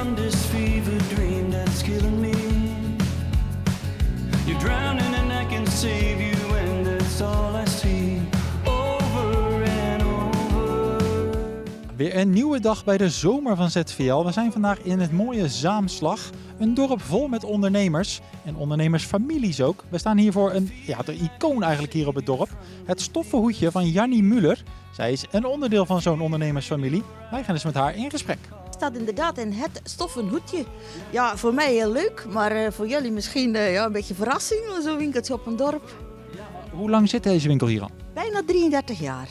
on this fever dream that's killing me. You're drowning and I can save you, and that's all I see. Over and over. Weer een nieuwe dag bij de zomer van ZVL. We zijn vandaag in het mooie Zaamslag. Een dorp vol met ondernemers en ondernemersfamilies ook. We staan hier voor de icoon eigenlijk hier op het dorp. Het stoffenhoedje van Jannie Muller. Zij is een onderdeel van zo'n ondernemersfamilie. Wij gaan eens met haar in gesprek. Staat inderdaad in het stoffenhoedje. Ja, voor mij heel leuk, maar voor jullie misschien een beetje verrassing. Zo'n winkeltje op een dorp. Hoe lang zit deze winkel hier al? Bijna 33 jaar.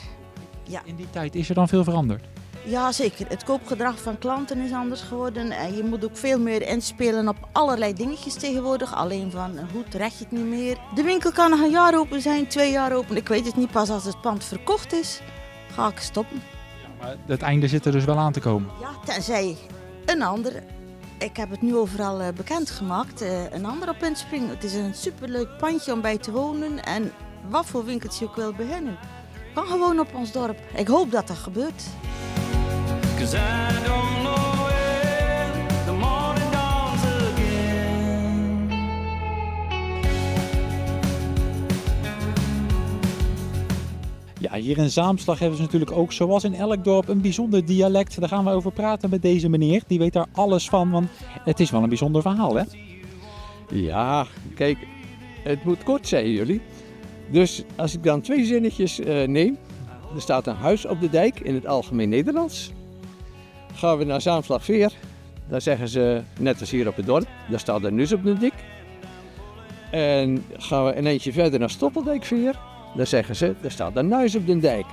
Ja. In die tijd is er dan veel veranderd? Ja, zeker. Het koopgedrag van klanten is anders geworden. En je moet ook veel meer inspelen op allerlei dingetjes tegenwoordig. Alleen van een hoed red je het niet meer. De winkel kan nog een jaar open zijn, 2 jaar open. Ik weet het niet, pas als het pand verkocht is, ga ik stoppen. Maar het einde zit er dus wel aan te komen. Ja, tenzij een ander. Ik heb het nu overal bekendgemaakt. Een ander op inspringen. Het is een superleuk pandje om bij te wonen. En wat voor winkeltje ook wil beginnen. Kan gewoon op ons dorp. Ik hoop dat dat gebeurt. 'Cause I don't know when the morning dawns again. Ja, hier in Zaamslag hebben ze natuurlijk ook, zoals in elk dorp, een bijzonder dialect. Daar gaan we over praten met deze meneer. Die weet daar alles van, want het is wel een bijzonder verhaal, hè? Ja, kijk, het moet kort zijn jullie. Dus als ik dan 2 zinnetjes neem. Er staat een huis op de dijk in het algemeen Nederlands. Gaan we naar Zaamslagveer, dan zeggen ze, net als hier op het dorp, daar staat een nus op de dik. En gaan we een eindje verder naar Stoppeldijkveer, dan zeggen ze, daar staat een nuis op de dijk.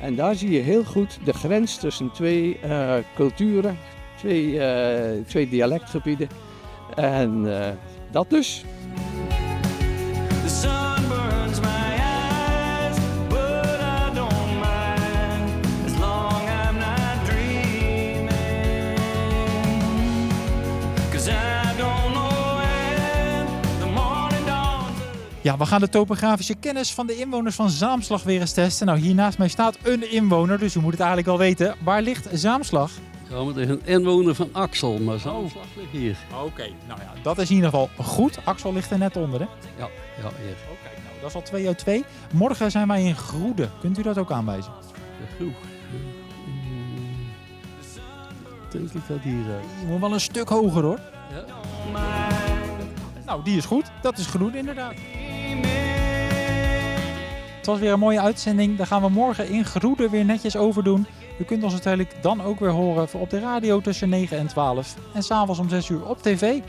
En daar zie je heel goed de grens tussen 2 culturen, 2 dialectgebieden. En dat dus. The sun burns my eyes, but I don't mind as long I'm not dreaming. 'Cause I don't know when the morning dawns. Ja, we gaan de topografische kennis van de inwoners van Zaamslag weer eens testen. Nou, hier naast mij staat een inwoner, dus u moet het eigenlijk wel weten. Waar ligt Zaamslag? Ja, maar er is een inwoner van Axel, maar Zaamslag ligt hier. Oké, nou ja, dat is in ieder geval goed. Axel ligt er net onder, hè? Ja, hier. Oké, nou, dat is al 2 uit 2. Morgen zijn wij in Groede. Kunt u dat ook aanwijzen? De groep. Denk ik dat hier... Je moet wel een stuk hoger, hoor. Ja. Nou, die is goed. Dat is Groede, inderdaad. Het was weer een mooie uitzending. Daar gaan we morgen in Groede weer netjes over doen. U kunt ons natuurlijk dan ook weer horen op de radio tussen 9 en 12. En s'avonds om 6 uur op tv.